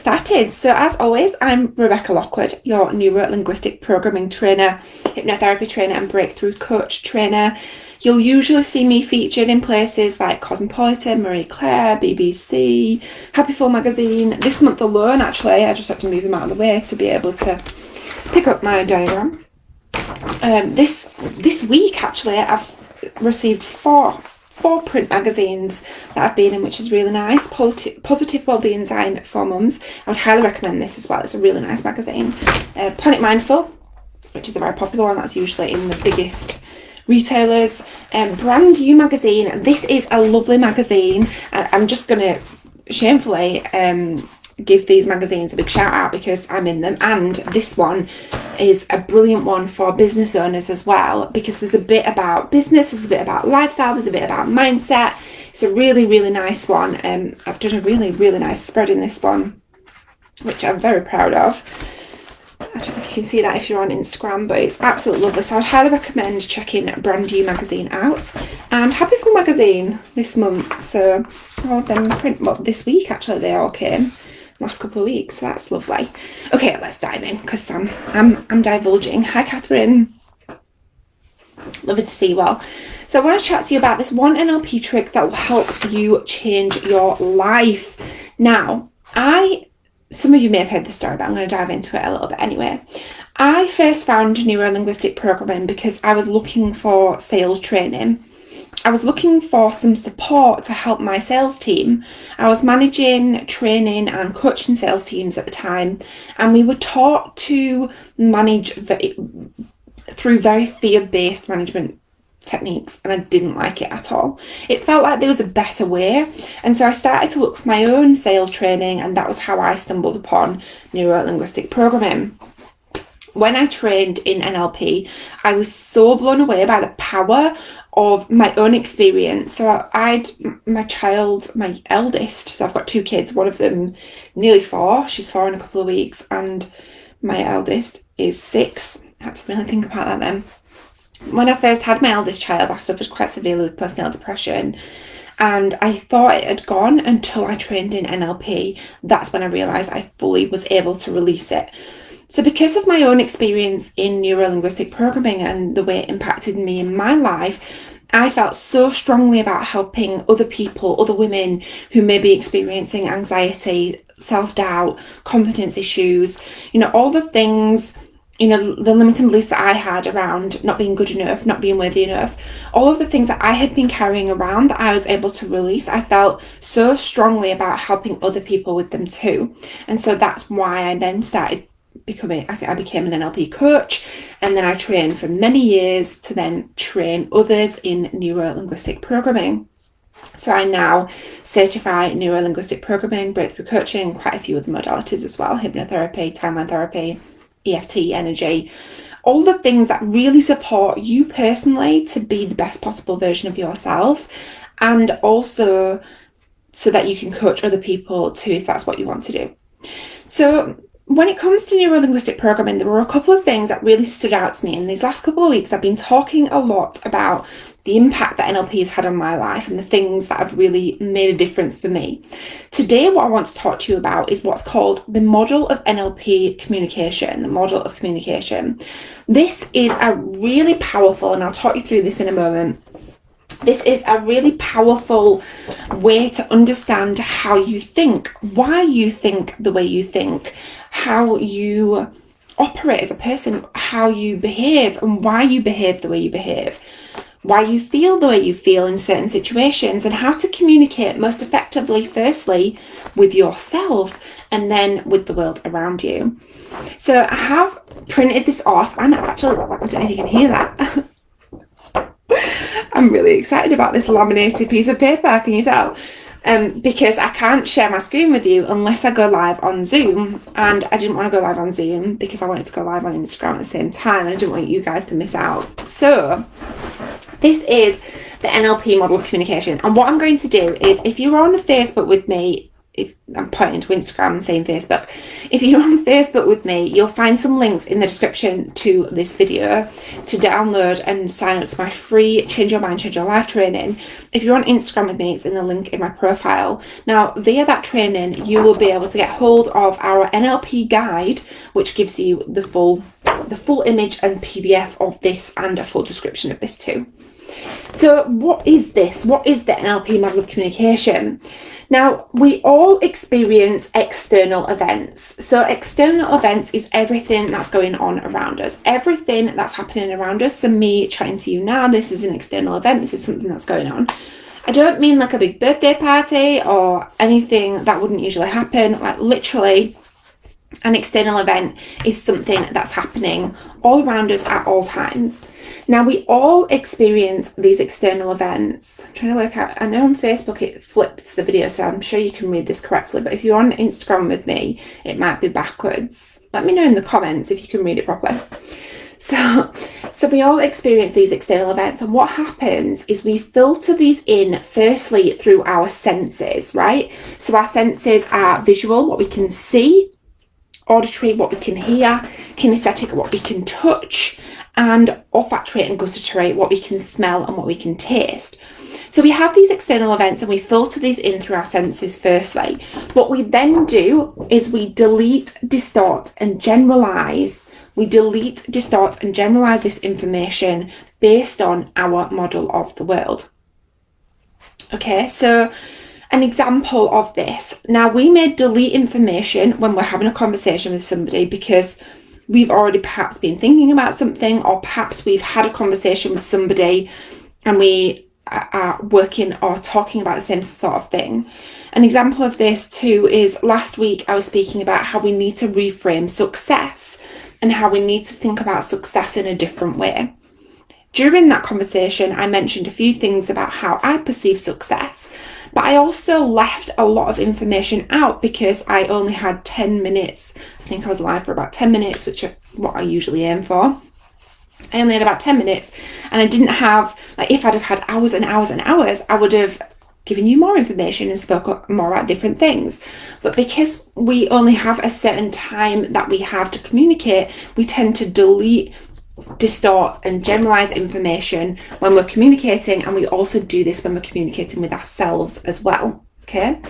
started. So as always, I'm Rebecca Lockwood, your neuro-linguistic programming trainer, hypnotherapy trainer and breakthrough coach trainer. You'll usually see me featured in places like Cosmopolitan, Marie Claire, BBC, Happy Full magazine. This month alone, actually, I just had to move them out of the way to be able to pick up my diagram. This week, actually, I've received four print magazines that I've been in, which is really nice. Positive Wellbeing Design for Mums. I would highly recommend this as well. It's a really nice magazine. Planet Mindful, which is a very popular one. That's usually in the biggest retailers. Brand New magazine. This is a lovely magazine. I'm just going to shamefully give these magazines a big shout out because I'm in them, and this one is a brilliant one for business owners as well, because there's a bit about business, there's a bit about lifestyle, there's a bit about mindset. It's a really, really nice one. I've done a really, really nice spread in this one, which I'm very proud of. I don't know if you can see that if you're on Instagram, but it's absolutely lovely. So I'd highly recommend checking Brand New magazine out. And Happy Full magazine this month. So all of them print, well, this week actually they all came. Last couple of weeks, so that's lovely. Okay, let's dive in because I'm divulging. Hi Catherine, lovely to see you all. So I want to chat to you about this one NLP trick that will help you change your life. Now, some of you may have heard this story, but I'm going to dive into it a little bit anyway. I first found neuro-linguistic programming because I was looking for sales training. I was looking for some support to help my sales team. I was managing, training and coaching sales teams at the time, and we were taught to manage through very fear-based management techniques, and I didn't like it at all. It felt like there was a better way, and so I started to look for my own sales training, and that was how I stumbled upon neuro-linguistic programming. When I trained in NLP, I was so blown away by the power of my own experience. So my eldest, so I've got two kids, one of them nearly 4, she's 4 in a couple of weeks, and my eldest is 6. I had to really think about that then. When I first had my eldest child, I suffered quite severely with postnatal depression, and I thought it had gone until I trained in NLP. That's when I realised I fully was able to release it. So because of my own experience in neuro-linguistic programming and the way it impacted me in my life, I felt so strongly about helping other people, other women who may be experiencing anxiety, self-doubt, confidence issues, all the things, the limiting beliefs that I had around not being good enough, not being worthy enough, all of the things that I had been carrying around that I was able to release. I felt so strongly about helping other people with them too. And so that's why I then started I became an NLP coach, and then I trained for many years to then train others in neuro-linguistic programming. So I now certify neuro-linguistic programming, breakthrough coaching, quite a few other modalities as well, hypnotherapy, timeline therapy, EFT, energy, all the things that really support you personally to be the best possible version of yourself, and also so that you can coach other people too, if that's what you want to do. So when it comes to neuro-linguistic programming, there were a couple of things that really stood out to me. In these last couple of weeks, I've been talking a lot about the impact that NLP has had on my life and the things that have really made a difference for me. Today, what I want to talk to you about is what's called the model of NLP communication, the model of communication. This is a really powerful, and I'll talk you through this in a moment. This is a really powerful way to understand how you think, why you think the way you think, how you operate as a person, how you behave and why you behave the way you behave, why you feel the way you feel in certain situations, and how to communicate most effectively, firstly, with yourself and then with the world around you. So I have printed this off, and I've actually, I don't know if you can hear that. I'm really excited about this laminated piece of paper, can you tell? Because I can't share my screen with you unless I go live on Zoom, and I didn't want to go live on Zoom because I wanted to go live on Instagram at the same time, and I didn't want you guys to miss out. So this is the NLP model of communication, and what I'm going to do is, if you're on Facebook with me, if I'm pointing to Instagram and saying Facebook, if you're on Facebook with me, you'll find some links in the description to this video to download and sign up to my free Change Your Mind, Change Your Life training. If you're on Instagram with me, it's in the link in my profile. Now, via that training, you will be able to get hold of our NLP guide, which gives you the full image and PDF of this and a full description of this too. So what is this? What is the NLP model of communication? Now, we all experience external events. So external events is everything that's going on around us, everything that's happening around us. So me chatting to you now, this is an external event. This is something that's going on. I don't mean like a big birthday party or anything that wouldn't usually happen. Like literally, an external event is something that's happening all around us at all times. Now, we all experience these external events. I'm trying to work out, I know on Facebook it flips the video, so I'm sure you can read this correctly, but if you're on Instagram with me, it might be backwards. Let me know in the comments if you can read it properly. So we all experience these external events, and what happens is we filter these in firstly through our senses, right? So our senses are visual, what we can see, auditory, what we can hear, kinesthetic, what we can touch, and olfactory and gustatory, what we can smell and what we can taste. So we have these external events and we filter these in through our senses firstly. What we then do is we delete, distort and generalize. We delete, distort and generalize this information based on our model of the world. Okay, so an example of this. Now, we may delete information when we're having a conversation with somebody because we've already perhaps been thinking about something, or perhaps we've had a conversation with somebody and we are working or talking about the same sort of thing. An example of this too is last week I was speaking about how we need to reframe success and how we need to think about success in a different way. During that conversation, I mentioned a few things about how I perceive success, but I also left a lot of information out because I only had 10 minutes. I think I was live for about 10 minutes, which is what I usually aim for. I only had about 10 minutes and I didn't have, like if I'd have had hours and hours and hours, I would have given you more information and spoke more about different things. But because we only have a certain time that we have to communicate, we tend to delete, distort and generalize information when we're communicating, and we also do this when we're communicating with ourselves as well. Okay,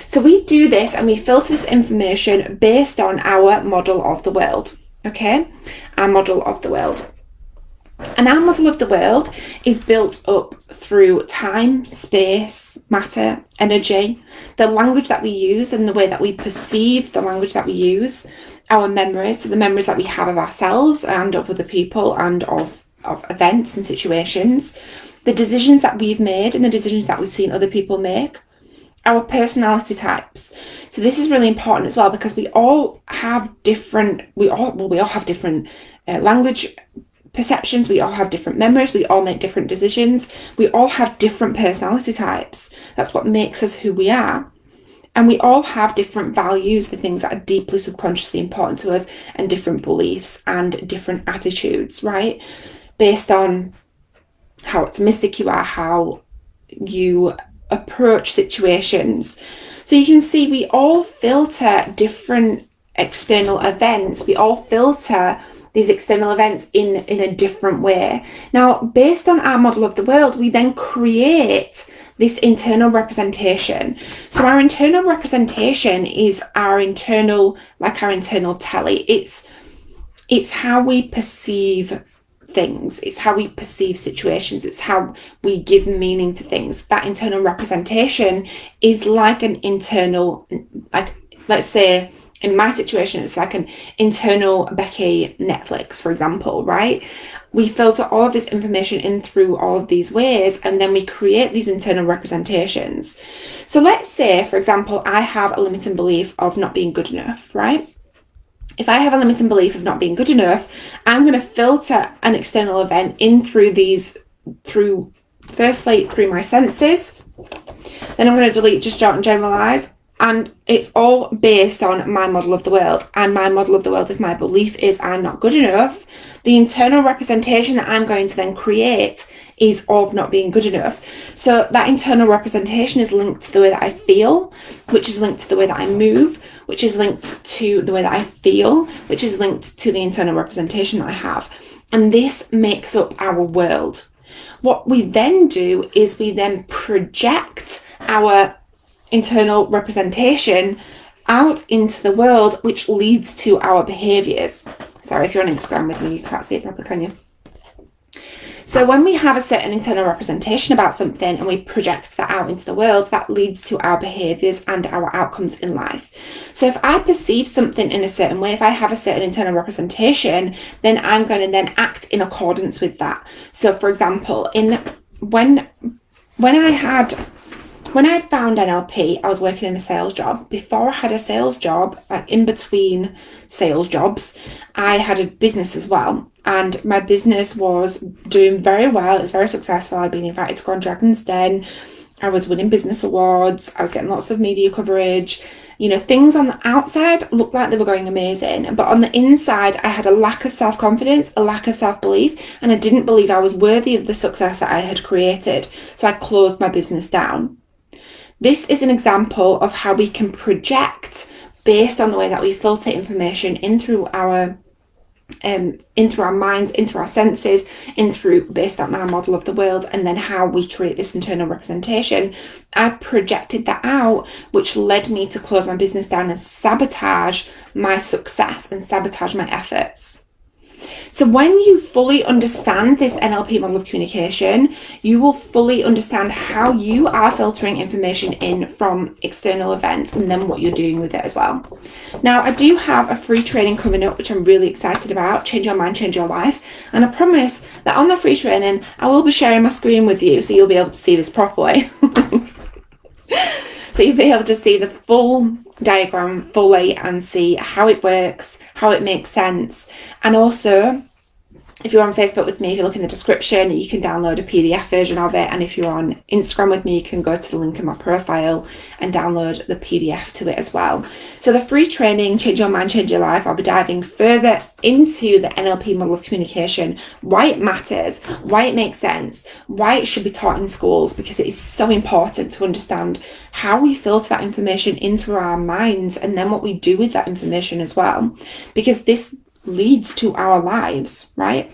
so we do this and we filter this information based on our model of the world. Okay, our model of the world. And our model of the world is built up through time, space, matter, energy, the language that we use and the way that we perceive the language that we use, our memories, so the memories that we have of ourselves and of other people and of events and situations, the decisions that we've made and the decisions that we've seen other people make, our personality types. So this is really important as well because we all have different, language perceptions, we all have different memories, we all make different decisions, we all have different personality types. That's what makes us who we are. And we all have different values, the things that are deeply subconsciously important to us, and different beliefs and different attitudes, right? Based on how optimistic you are, how you approach situations. So you can see we all filter different external events. We all filter these external events in a different way. Now, based on our model of the world, we then create this internal representation. So our internal representation is our internal tally. It's how we perceive things. It's how we perceive situations. It's how we give meaning to things. That internal representation is like an internal, like, let's say, in my situation, it's like an internal Becky Netflix, for example, right? We filter all of this information in through all of these ways, and then we create these internal representations. So let's say, for example, I have a limiting belief of not being good enough, right? If I have a limiting belief of not being good enough, I'm going to filter an external event in firstly through my senses. Then I'm going to delete, distort and generalize. And it's all based on my model of the world. And my model of the world, if my belief is I'm not good enough, the internal representation that I'm going to then create is of not being good enough. So that internal representation is linked to the way that I feel, which is linked to the way that I move, which is linked to the way that I feel, which is linked to the internal representation that I have. And this makes up our world. What we then do is we then project our internal representation out into the world, which leads to our behaviours. Sorry, if you're on Instagram with me, you can't see it properly, can you? So when we have a certain internal representation about something and we project that out into the world, that leads to our behaviours and our outcomes in life. So if I perceive something in a certain way, if I have a certain internal representation, then I'm going to then act in accordance with that. So for example, when I had found NLP, I was working in a sales job. Before I had a sales job, like in between sales jobs, I had a business as well. And my business was doing very well. It was very successful. I'd been invited to go on Dragon's Den. I was winning business awards. I was getting lots of media coverage. You know, things on the outside looked like they were going amazing. But on the inside, I had a lack of self-confidence, a lack of self-belief, and I didn't believe I was worthy of the success that I had created. So I closed my business down. This is an example of how we can project based on the way that we filter information in through our minds, in through our senses, based on our model of the world, and then how we create this internal representation. I projected that out, which led me to close my business down and sabotage my success and sabotage my efforts. So when you fully understand this NLP model of communication, you will fully understand how you are filtering information in from external events and then what you're doing with it as well. Now, I do have a free training coming up, which I'm really excited about, Change Your Mind, Change Your Life. And I promise that on the free training, I will be sharing my screen with you so you'll be able to see this properly. So you'll be able to see the full diagram fully and see how it works, how it makes sense. And also, if you're on Facebook with me, if you look in the description, you can download a PDF version of it. And if you're on Instagram with me, you can go to the link in my profile and download the PDF to it as well. So the free training, Change Your Mind, Change Your Life, I'll be diving further into the NLP model of communication, why it matters, why it makes sense, why it should be taught in schools, because it is so important to understand how we filter that information in through our minds and then what we do with that information as well, because this leads to our lives, right?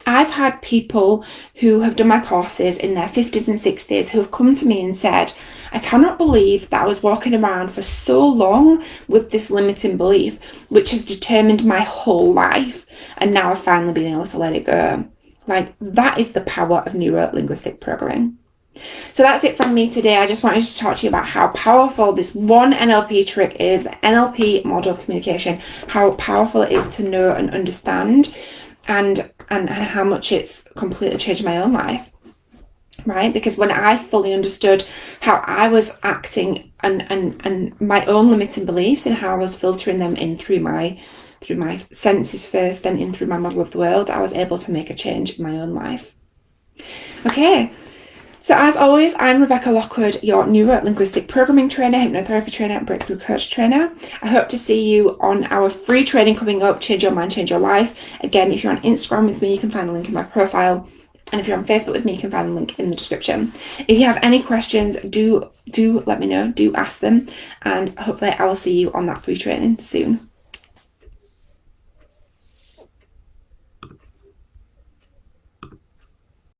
I've had people who have done my courses in their 50s and 60s who have come to me and said, I cannot believe that I was walking around for so long with this limiting belief, which has determined my whole life, and now I've finally been able to let it go. Like, that is the power of neuro-linguistic programming. So that's it from me today. I just wanted to talk to you about how powerful this one NLP trick is, the NLP model of communication, how powerful it is to know and understand, and how much it's completely changed my own life, right? Because when I fully understood how I was acting and my own limiting beliefs and how I was filtering them in through my senses first, then in through my model of the world, I was able to make a change in my own life. Okay. So as always, I'm Rebecca Lockwood, your neuro-linguistic programming trainer, hypnotherapy trainer, and breakthrough coach trainer. I hope to see you on our free training coming up, Change Your Mind, Change Your Life. Again, if you're on Instagram with me, you can find a link in my profile. And if you're on Facebook with me, you can find a link in the description. If you have any questions, do let me know, do ask them. And hopefully I will see you on that free training soon.